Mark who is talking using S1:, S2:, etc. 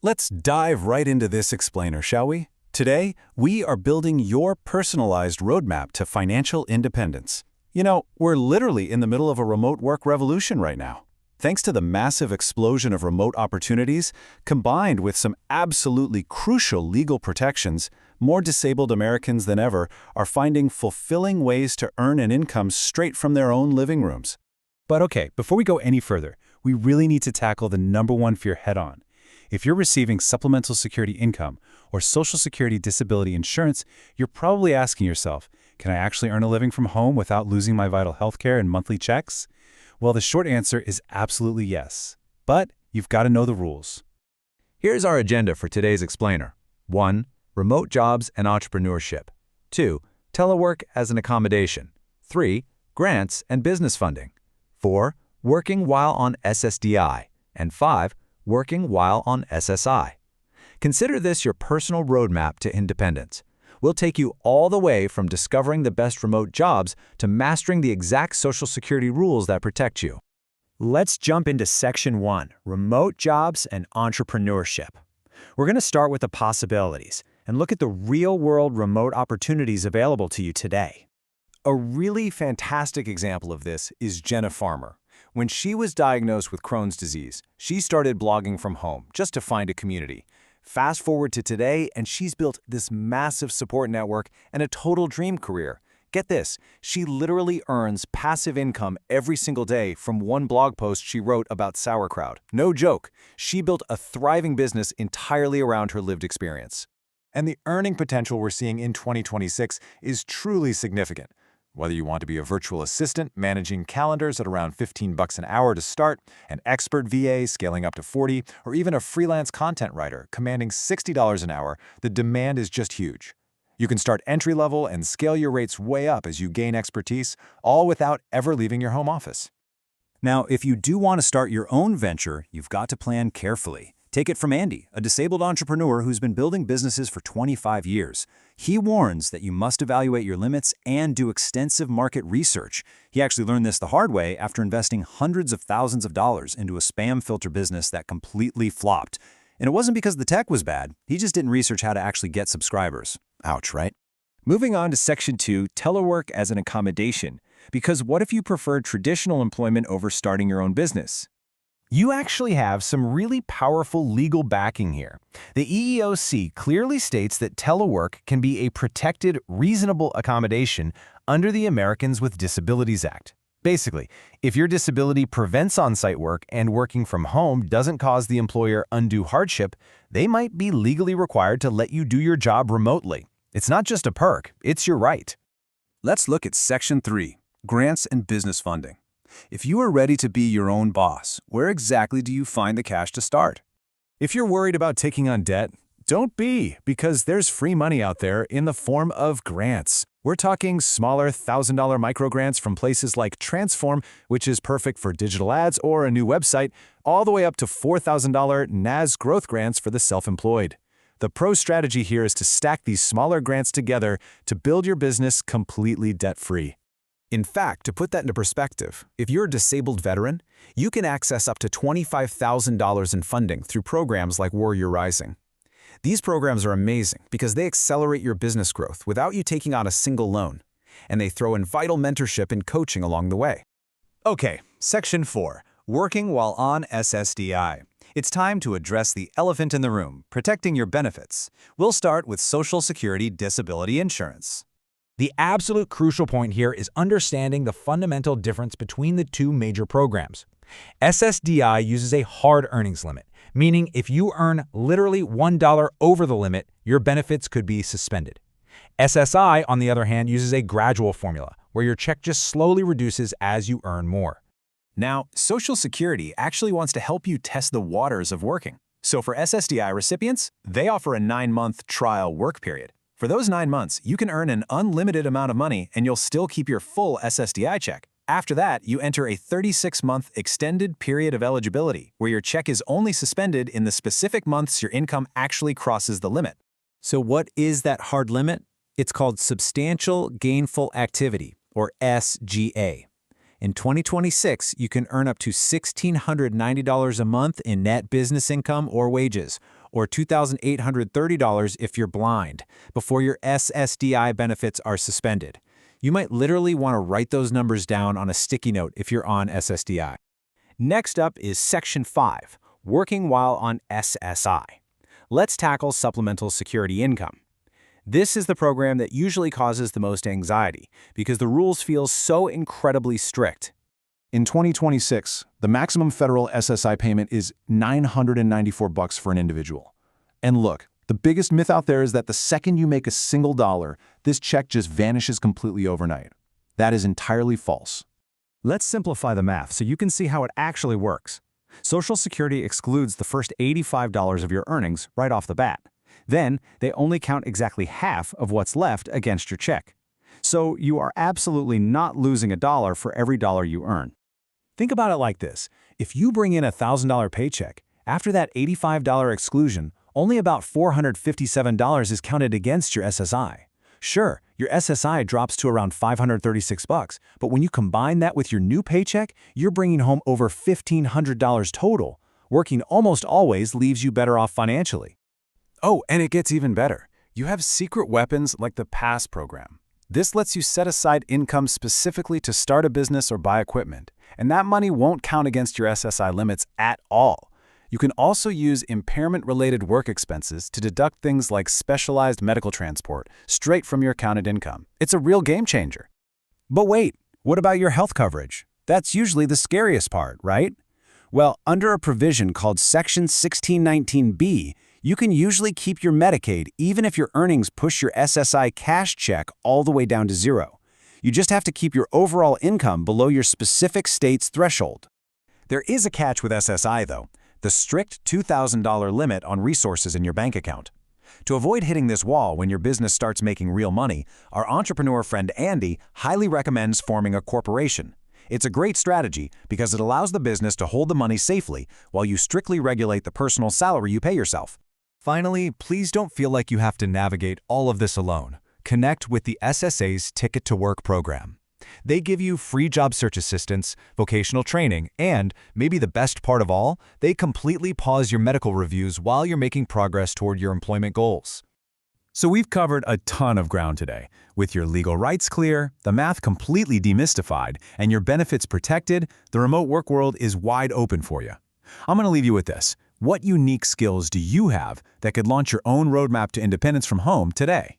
S1: Let's dive right into this explainer, shall we? Today, we are building your personalized roadmap to financial independence. You know, we're literally in the middle of a remote work revolution right now. Thanks to the massive explosion of remote opportunities, combined with some absolutely crucial legal protections, more disabled Americans than ever are finding fulfilling ways to earn an income straight from their own living rooms.
S2: But okay, before we go any further, we really need to tackle the number one fear head-on. If you're receiving supplemental security income or Social Security disability insurance, you're probably asking yourself, can I actually earn a living from home without losing my vital health care and monthly checks? Well, the short answer is absolutely yes. But you've got to know the rules.
S3: Here's our agenda for today's explainer. 1. Remote jobs and entrepreneurship. 2. Telework as an accommodation. 3. Grants and business funding. 4. Working while on SSDI. And 5. Working while on SSI. Consider this your personal roadmap to independence. We'll take you all the way from discovering the best remote jobs to mastering the exact Social Security rules that protect you.
S2: Let's jump into Section 1, Remote Jobs and Entrepreneurship. We're going to start with the possibilities and look at the real-world remote opportunities available to you today.
S1: A really fantastic example of this is Jenna Farmer. When she was diagnosed with Crohn's disease, she started blogging from home just to find a community. Fast forward to today, and she's built this massive support network and a total dream career. Get this, she literally earns passive income every single day from one blog post she wrote about sauerkraut. No joke, she built a thriving business entirely around her lived experience. And the earning potential we're seeing in 2026 is truly significant. Whether you want to be a virtual assistant managing calendars at around $15 an hour to start, an expert VA scaling up to $40, or even a freelance content writer commanding $60 an hour, the demand is just huge. You can start entry-level and scale your rates way up as you gain expertise, all without ever leaving your home office. Now, if you do want to start your own venture, you've got to plan carefully. Take it from Andy, a disabled entrepreneur who's been building businesses for 25 years. He warns that you must evaluate your limits and do extensive market research. He actually learned this the hard way after investing hundreds of thousands of dollars into a spam filter business that completely flopped. And it wasn't because the tech was bad. He just didn't research how to actually get subscribers. Ouch, right? Moving on to Section 2, Telework as an accommodation. Because what if you preferred traditional employment over starting your own business? You actually have some really powerful legal backing here. The EEOC clearly states that telework can be a protected, reasonable accommodation under the Americans with Disabilities Act. Basically, if your disability prevents on-site work and working from home doesn't cause the employer undue hardship, they might be legally required to let you do your job remotely. It's not just a perk, it's your right. Let's look at Section 3, Grants and Business Funding. If you are ready to be your own boss, where exactly do you find the cash to start? If you're worried about taking on debt, don't be, because there's free money out there in the form of grants. We're talking smaller $1,000 microgrants from places like Transform, which is perfect for digital ads or a new website, all the way up to $4,000 NAS growth grants for the self-employed. The pro strategy here is to stack these smaller grants together to build your business completely debt-free. In fact, to put that into perspective, if you're a disabled veteran, you can access up to $25,000 in funding through programs like Warrior Rising. These programs are amazing because they accelerate your business growth without you taking on a single loan, and they throw in vital mentorship and coaching along the way. Okay, Section 4, Working while on SSDI. It's time to address the elephant in the room, protecting your benefits. We'll start with Social Security disability insurance.
S2: The absolute crucial point here is understanding the fundamental difference between the two major programs. SSDI uses a hard earnings limit, meaning if you earn literally $1 over the limit, your benefits could be suspended. SSI, on the other hand, uses a gradual formula, where your check just slowly reduces as you earn more.
S1: Now, Social Security actually wants to help you test the waters of working. So for SSDI recipients, they offer a 9-month trial work period. For those 9 months, you can earn an unlimited amount of money and you'll still keep your full SSDI check. After that, you enter a 36-month extended period of eligibility, where your check is only suspended in the specific months your income actually crosses the limit. So what is that hard limit? It's called Substantial Gainful Activity, or SGA. In 2026, you can earn up to $1,690 a month in net business income or wages, or $2,830 if you're blind, before your SSDI benefits are suspended. You might literally want to write those numbers down on a sticky note if you're on SSDI. Next up is Section 5, working while on SSI. Let's tackle supplemental security income. This is the program that usually causes the most anxiety because the rules feel so incredibly strict.
S4: In 2026, the maximum federal SSI payment is $994 for an individual. And look, the biggest myth out there is that the second you make a single dollar, this check just vanishes completely overnight. That is entirely false.
S3: Let's simplify the math so you can see how it actually works. Social Security excludes the first $85 of your earnings right off the bat. Then, they only count exactly half of what's left against your check. So you are absolutely not losing a dollar for every dollar you earn.
S1: Think about it like this. If you bring in a $1,000 paycheck, after that $85 exclusion, only about $457 is counted against your SSI. Sure, your SSI drops to around $536, but when you combine that with your new paycheck, you're bringing home over $1,500 total. Working almost always leaves you better off financially.
S5: Oh, and it gets even better. You have secret weapons like the PASS program. This lets you set aside income specifically to start a business or buy equipment, and that money won't count against your SSI limits at all. You can also use impairment-related work expenses to deduct things like specialized medical transport straight from your counted income. It's a real game changer.
S1: But wait, what about your health coverage? That's usually the scariest part, right? Well, under a provision called Section 1619B, you can usually keep your Medicaid even if your earnings push your SSI cash check all the way down to zero. You just have to keep your overall income below your specific state's threshold. There is a catch with SSI, though. The strict $2,000 limit on resources in your bank account. To avoid hitting this wall when your business starts making real money, our entrepreneur friend Andy highly recommends forming a corporation. It's a great strategy because it allows the business to hold the money safely while you strictly regulate the personal salary you pay yourself.
S2: Finally, please don't feel like you have to navigate all of this alone. Connect with the SSA's Ticket to Work program. They give you free job search assistance, vocational training, and, maybe the best part of all, they completely pause your medical reviews while you're making progress toward your employment goals.
S1: So we've covered a ton of ground today. With your legal rights clear, the math completely demystified, and your benefits protected, the remote work world is wide open for you. I'm going to leave you with this. What unique skills do you have that could launch your own roadmap to independence from home today?